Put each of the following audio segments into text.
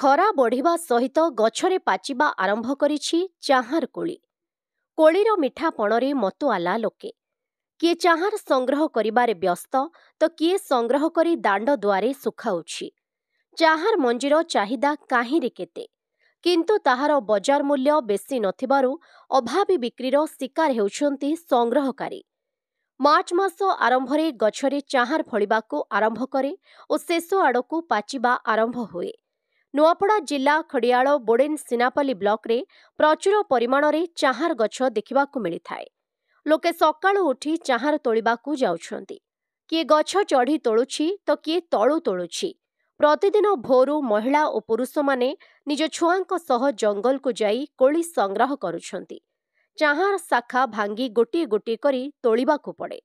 खरा बढ़िबा सहित गछरे पाचिबा आरंभ करिछि चाहार कोली। कोलीर मिठापणरे मतुआला लोके। किए चाहार संग्रह करिबारे व्यस्त तो किए संग्रह करी दांड दुआरे सुखाउछि। चाहार मंजीर चाहिदा काहिंरे केते, किंतु ताहार बजार मूल्य बेसी नथिबारु अभावी बिक्रीर शिकार हेउछन्ति संग्रहकारी। मार्च मास आरंभरे गछरे चाहार फळिबाकू आरंभ करे ओ शेष आड़कू पाचिबा आरंभ हुए। नुआपड़ा जिला खड़ियाल बोडेन सिनापल्ली ब्लॉक रे प्रचुर परिमाणरे चाहार गछ देखिबाकू मिलिथाए। लोके सकाळु उठी चाहार तोलिबाकू जाउछन्ति। किए गछ चढ़ी तोलुछि तो किए तळु तोलुछि। प्रतिदिन भोरु महिला और पुरुष माने निज छुआंक सह जंगल को जाई कोली संग्रह करुछन्ति। चाहार शाखा भांगी गोटी गोटी करी तोलिबाकू पड़े।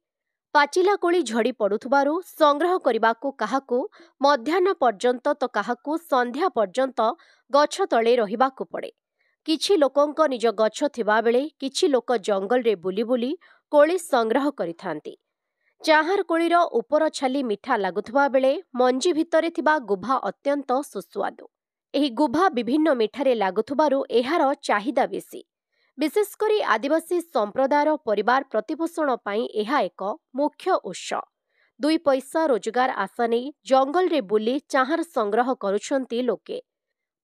पाचिला कोली झड़ी पड़ुथुबारु संग्रह करिबाकू काहाकू मध्याह्न पर्यंत तो काहाकू संध्या पर्यंत गछ तळे रहिबाकू पड़े। किछि लोकंक निज गछ थिबा बेले किछि लोक जंगल रे बुली बुली कोली संग्रह करिथांती। चाहार कोलीर उपर छाली मिठा लागुथुबा बेले मंजी भितरे थिबा गुभा अत्यंत सुस्वादु। एही गुभा विभिन्न मिठारे लागुथुबारु एहार चाहिदा बेसी। विशेषकरी आदिवासी संप्रदायर परिवार प्रतिपोषण पाई एहा एक मुख्य उत्स। 2 पैसा रोजगार आशा नहीं जंगल रे बुली चाहार संग्रह करुछन्ति लोके।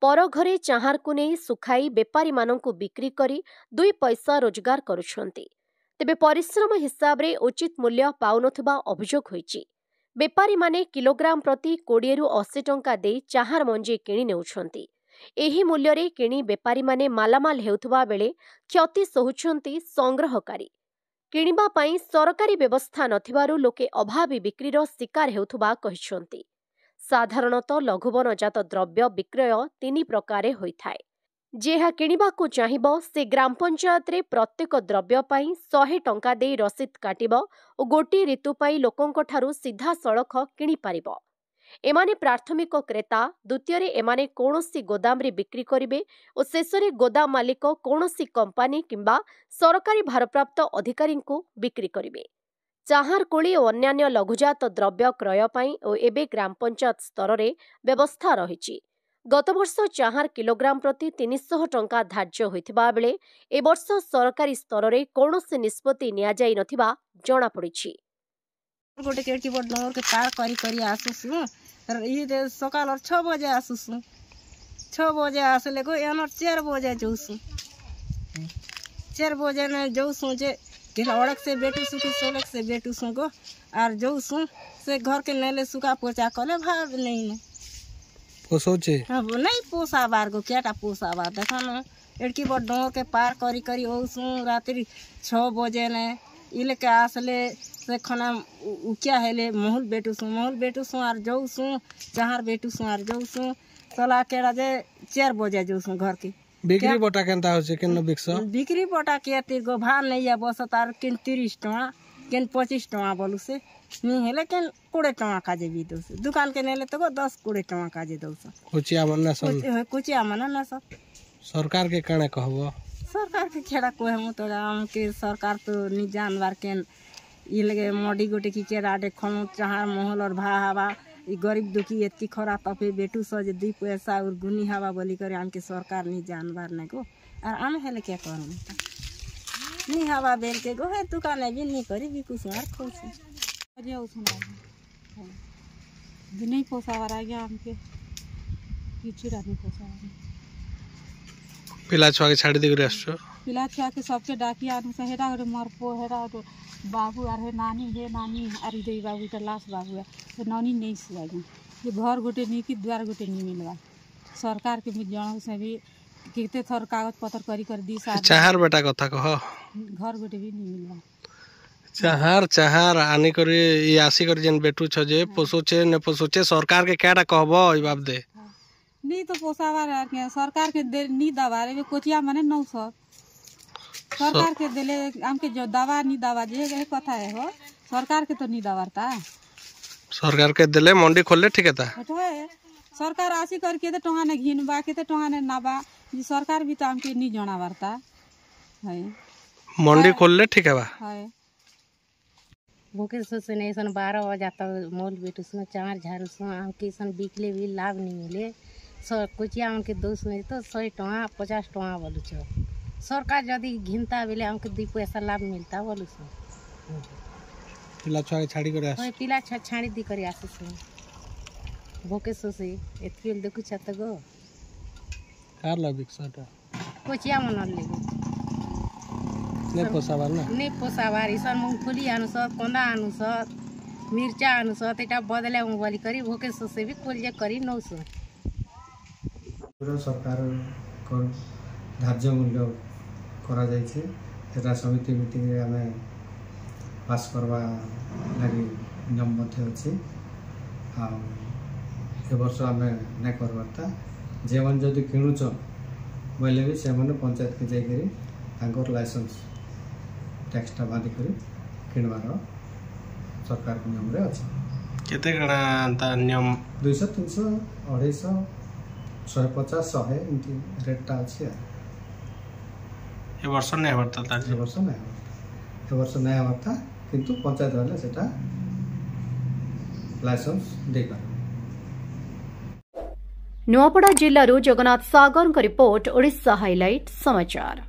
पर घरे चाहार को नहीं सुखाई बेपारी मानंकु बिक्री करी 2 पैसा रोजगार करुछन्ति। तेबे परिश्रम हिसाब रे उचित मूल्य पाउनथुबा अभियोग होईछि। बेपारी माने किलोग्राम प्रति 20 रु 80 टंका दे चाहार मंजी किणी नेउछन्ति। एही मूल्य किणी बेपारी माने मालामाल हेउथुबा बेले क्षति सहुछन्ति संग्रहकारी। किणिबा पाई सरकारी व्यवस्था नथिबारु लोके अभावी बिक्रीर शिकार हेउथुबा कहिछन्ति। साधारणतः लघुवनजात द्रव्य विक्रय 3 प्रकारे होइथाए। जेहा किणिबाकू चाहिबो से ग्राम पंचायत रे प्रत्येक द्रव्य पाई 100 टंका दे रसीद काटिबो ओ गोटी ऋतु पाई लोकंक ठारु सीधा सड़ख किणी पारिबो। एमाने प्राथमिक क्रेता, द्वितीय एमाने कौनसी गोदाम रे बिक्री करिबे और शेषरे गोदाम मालिक कौनसी कंपनी किंबा सरकारी भारप्राप्त अधिकारी को बिक्री करिबे। चाहार कोली और अन्यान्य लघुजात द्रव्य क्रय पाई और एबे ग्राम पंचायत स्तर रे व्यवस्था रहिछि। गत वर्ष चाहार किलोग्राम प्रति 300 टंका धार्य होइथिबा बेले ए वर्ष सरकारी स्तर रे कौनसी निष्पत्ति निया जाई नथिबा जणा पड़िछि। गोटे केड़की बड़ डोर के पार करी करी आसुसु ई सकाल 6 बजे आसुसु 6 बजे आसले को एनर 4 बजे जोसु 4 बजे ने जोसु जे के अड़क से बेटू सुखी सोलक से बेटू सु को आर जोसु से घर के नेले सुका पोचा कले भाव नहीं न पोसोचे हां नहीं पोसा बार को केटा पोसा बार देखन एड़की बड़ डोर के पार करी करी ओसु रात्रि 6 बजे ने इले के आसले से खना उकिया हेले महल बेटू सु आर जोसु चाहार बेटू सु आर जोसु सला केड़ा जे 4 बजे जोसु घर के बिक्री बटा केनता होचे केन बिक्स बिक्री बटा के तीर गो भान नहीं या बस तार किन 30 टका किन 25 टका बोलु से नी हेले किन 20 टका काजे भी दोस दुकान के नेले तो 10 20 टका काजे दोस कुचिया मन कुचिया मन ना सब सरकार के काने कहबो सरकार के खेड़ा कोहे मु तो हम के सरकार तो नि जानवर केन ई लगे मडी गोटे की केड़ा देखनु चाहार महल और भा हवा ई गरीब दुखी एत्ती खरा तपे बेटू सज 2 पैसा और गुनी हवा बोली करे आम के सरकार नि जानवर ने को और आम हेले क्या करू नि हवा बेल के गो है दुकान भी नि करी भी कुछ और खुश अरे उसना दिनै पोसावर आ गया हमके किछु रानी पोसावर पिला छुआ के छाड़ी देगरे आछो पिला छुआ के सबके डाकी आनु से हेडा रे मरपो हेडा बाबू आर हे नानी आर दे बाबू त लाश बाबू है नानी नहीं से ये घर गोटे नी कि द्वार गोटे नी मिलवा सरकार के भी जण से भी केते थर कागज पत्र करी कर दी सा चाहार बेटा कथा कह घर गोटे भी नी चाहार मिलवा चाहार आनी करे ई आसी कर जन बेटू छ जे पोसोचे न पोसोचे सरकार के केडा कहबो ई बाप दे नी तो पोसावा यार के सरकार के दे नी दवा रे कोचिया माने 900 सरकार के देले हमके जो दवा नी दवा जे कथा है हो सरकार के तो नी दवारता सरकार के देले मंडी खोलले ठीक है ता है सरकार आसी कर के टंगा ने घिनबा के टंगा ने नाबा जी सरकार भी तो हमके नी जणा वारता है मंडी खोलले ठीक है बा है भूखे सोचने ऐसा 12 बजे तक मोल बेटू सुन चार झारू सुन हमके ऐसा बिकले भी लाभ नहीं मिले कोचिया हमके 200 तो 100 टଙ୍କା 50 टଙ୍କା बोलुछ सरकार जदि घिनता बेले हमके 2 पैसा लाभ मिलता बोलुछ पिला छुआ छाड़ी करे आस पिला छाड़ी दी करे आसे भोके सोसे एतके देखु छत गो कार लबिक सटा कोचिया मन लेबे ने पोसाबार ना ने पोसाबार इसन मूंगफली अनुसार कोंदा अनुसार मिर्चा अनुसार एटा बदले बोली करी भोके सोसे भी कोल जे करी नौसो सरकार को धार्य मूल्य करा जाय छे एटा समिति मीटिंग रे हमें पास करवा लगी नियम मध्य अच्छे ए वर्ष आम नहीं करवार्ता जे मन जदि किणुच बोले भी से पंचायत के जाकर लाइसेंस टैक्सटा बांधिक किणवार सरकार नियम रे अच्छे केते कणा नियम 200 300 250 150 100 एमती रेटटा अच्छे ए वर्ष नहीं हरता ए वर्ष नहीं हरता किंतु पंचायत वाले सेटा लाइसेंस दे पारे। नुआपड़ा जिल्लारू जगन्नाथ सागर रिपोर्ट ओडिशा हाइलाइट समाचार।